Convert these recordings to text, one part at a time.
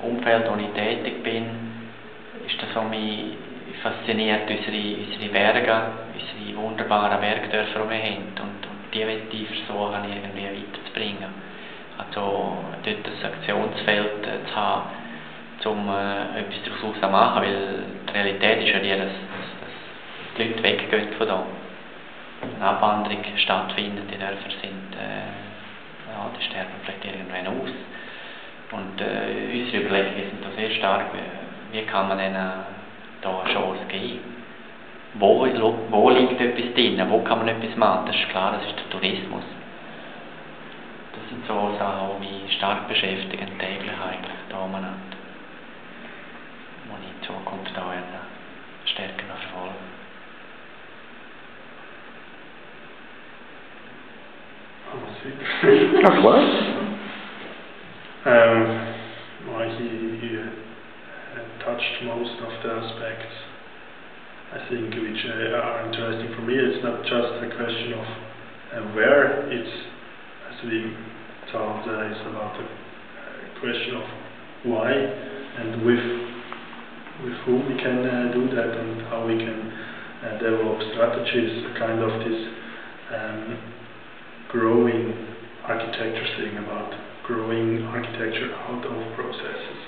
Umfeld, wo ich tätig bin, ist das, was mich fasziniert, unsere Berge, unsere wunderbaren Bergdörfer, die wir haben. Und die will ich versuchen, irgendwie weiterzubringen. Also dort ein Aktionsfeld zu haben, um etwas daraus zu machen, weil die Realität ist ja die, dass die Leute weggehen von da. Eine Abwanderung stattfindet, die Dörfer sind, die sterben vielleicht irgendwann aus. Und unsere Überlegungen sind da sehr stark, wie kann man denen da eine Chance geben? Wo liegt etwas drin? Wo kann man etwas machen? Das ist klar, das ist der Tourismus. Das sind so Sachen, die mich stark beschäftigen, täglich eigentlich, da umeinander. Die ich in Zukunft auch stärker noch verfolgen. Ach was? He touched most of the aspects, I think, which are interesting for me. It's not just a question of where, it's, as we talked, it's about a question of why and with whom we can do that and how we can develop strategies, kind of this growing architecture thing about growing architecture out of processes.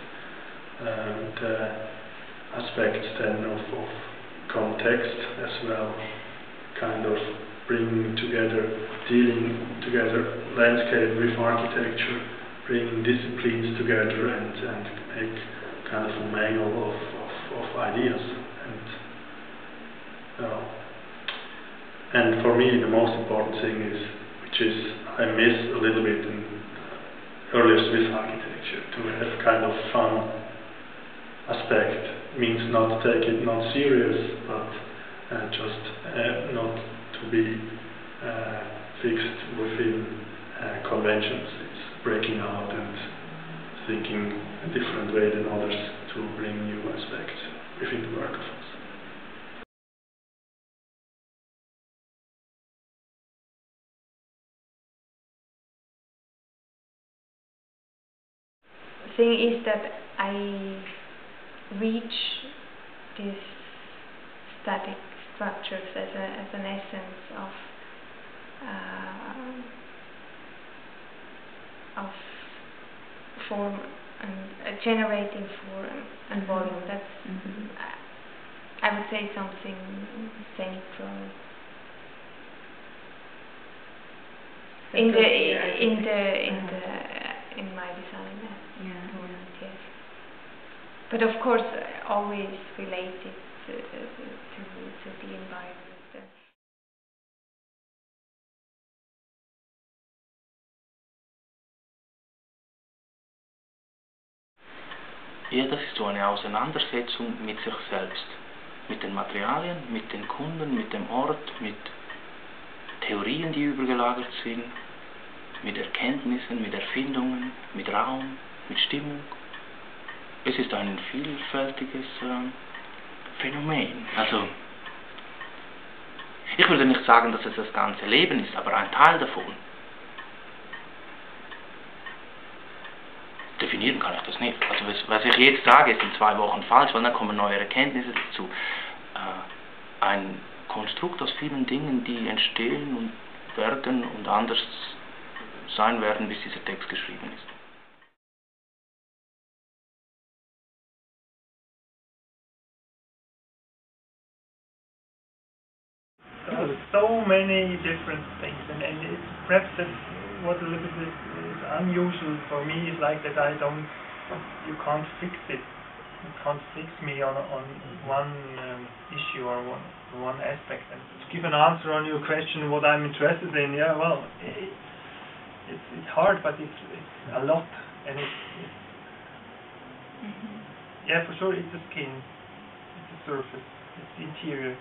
The aspects then of context as well, kind of bringing together, dealing together landscape with architecture, bringing disciplines together and make kind of a manual of ideas. And for me the most important thing is, which is I miss a little bit in earlier Swiss architecture, to have kind of fun aspect. Means not take it not serious, but just not to be fixed within conventions. It's breaking out and thinking a different way than others to bring new aspects within the work of us. The thing is that I reach these static structures as an essence of form and generating form and volume. That's I would say something central in my design. Yes. But of course, always related to the environment. Ja, das ist so eine Auseinandersetzung mit sich selbst, mit den Materialien, mit den Kunden, mit dem Ort, mit Theorien, die übergelagert sind, mit Erkenntnissen, mit Erfindungen, mit Raum, mit Stimmung. Es ist ein vielfältiges Phänomen. Also, ich würde nicht sagen, dass es das ganze Leben ist, aber ein Teil davon. Definieren kann ich das nicht. Also was ich jetzt sage, ist in 2 Wochen falsch, weil dann kommen neue Erkenntnisse dazu. Ein Konstrukt aus vielen Dingen, die entstehen und werden und anders sein werden, bis dieser Text geschrieben ist. So many different things, and it's perhaps that what a little bit is unusual for me is like that you can't fix it. You can't fix me on one issue or one aspect. And to give an answer on your question, what I'm interested in, yeah, well, it's hard, but it's a lot, and yeah, for sure, it's the skin, it's the surface, it's the interior.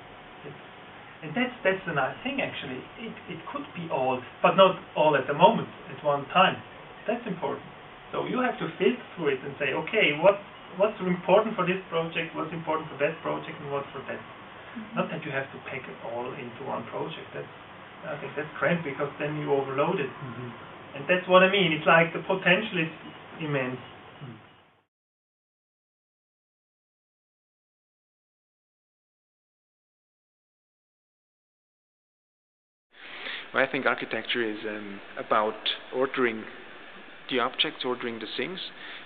And that's the nice thing, actually. It could be all, but not all at the moment, at one time. That's important. So you have to filter through it and say, okay, what's important for this project, what's important for that project, and what for that. Not that you have to pack it all into one project. I think that's cramped, because then you overload it. And that's what I mean. It's like the potential is immense. I think architecture is about ordering the objects, ordering the things,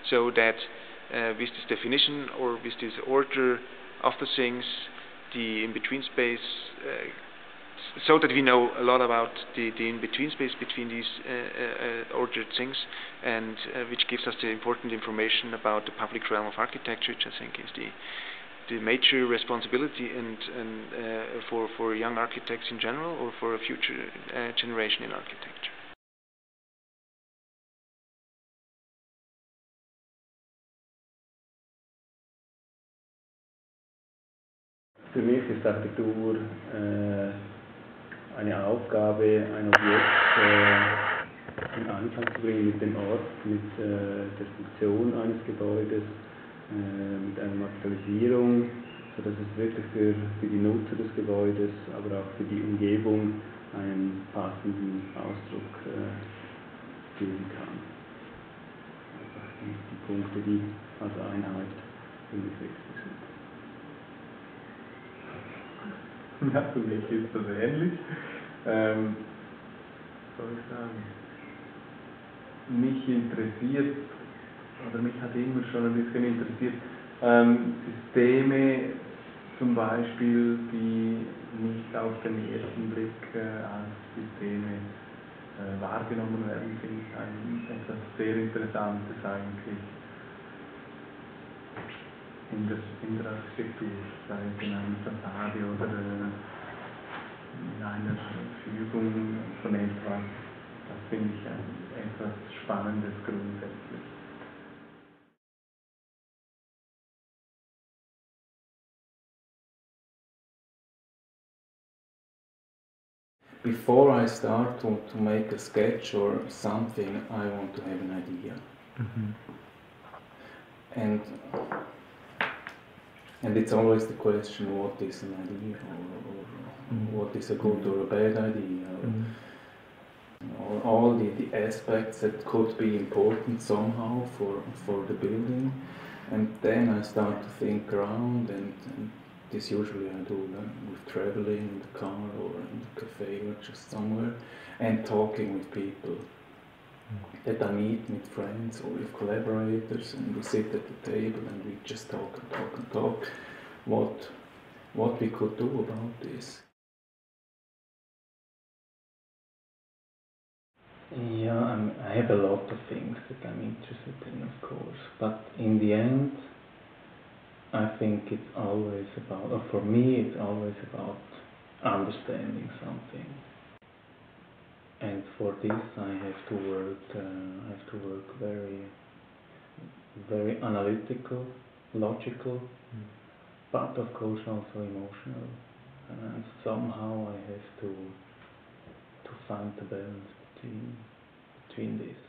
so that with this definition or with this order of the things, the in-between space, so that we know a lot about the in-between space between these ordered things, and which gives us the important information about the public realm of architecture, which I think is the major responsibility and for young architects in general, or for a future generation in architecture. Für mich ist Architektur eine Aufgabe, ein Objekt in Einklang zu bringen mit dem Ort, mit der Funktion eines Gebäudes, mit einer Materialisierung, sodass es wirklich für die Nutzer des Gebäudes, aber auch für die Umgebung einen passenden Ausdruck geben kann. Einfach die Punkte, die als Einheit für mich wichtig sind. Ja, für mich ist das ähnlich. Soll ich sagen? Mich interessiert, oder mich hat immer schon ein bisschen interessiert, Systeme zum Beispiel, die nicht auf den ersten Blick als Systeme wahrgenommen werden, finde ich etwas sehr Interessantes eigentlich in der Architektur, sei es in einer Fassade oder in einer Fügung von etwas. Das finde ich etwas Spannendes grundsätzlich. Before I start to make a sketch or something, I want to have an idea. Mhm. And it's always the question, what is an idea, or what is a good or a bad idea, or all the aspects that could be important somehow for the building. And then I start to think around, and this usually I do with traveling in the car or in the cafe or just somewhere, and talking with people that I meet with friends or with collaborators, and we sit at the table and we just talk and talk and talk what we could do about this. Yeah, I have a lot of things that I'm interested in, of course, but in the end I think it's always about, or for me it's always about understanding something. And for this I have to work very, very analytical, logical, but of course also emotional. And somehow I have to find the balance between this.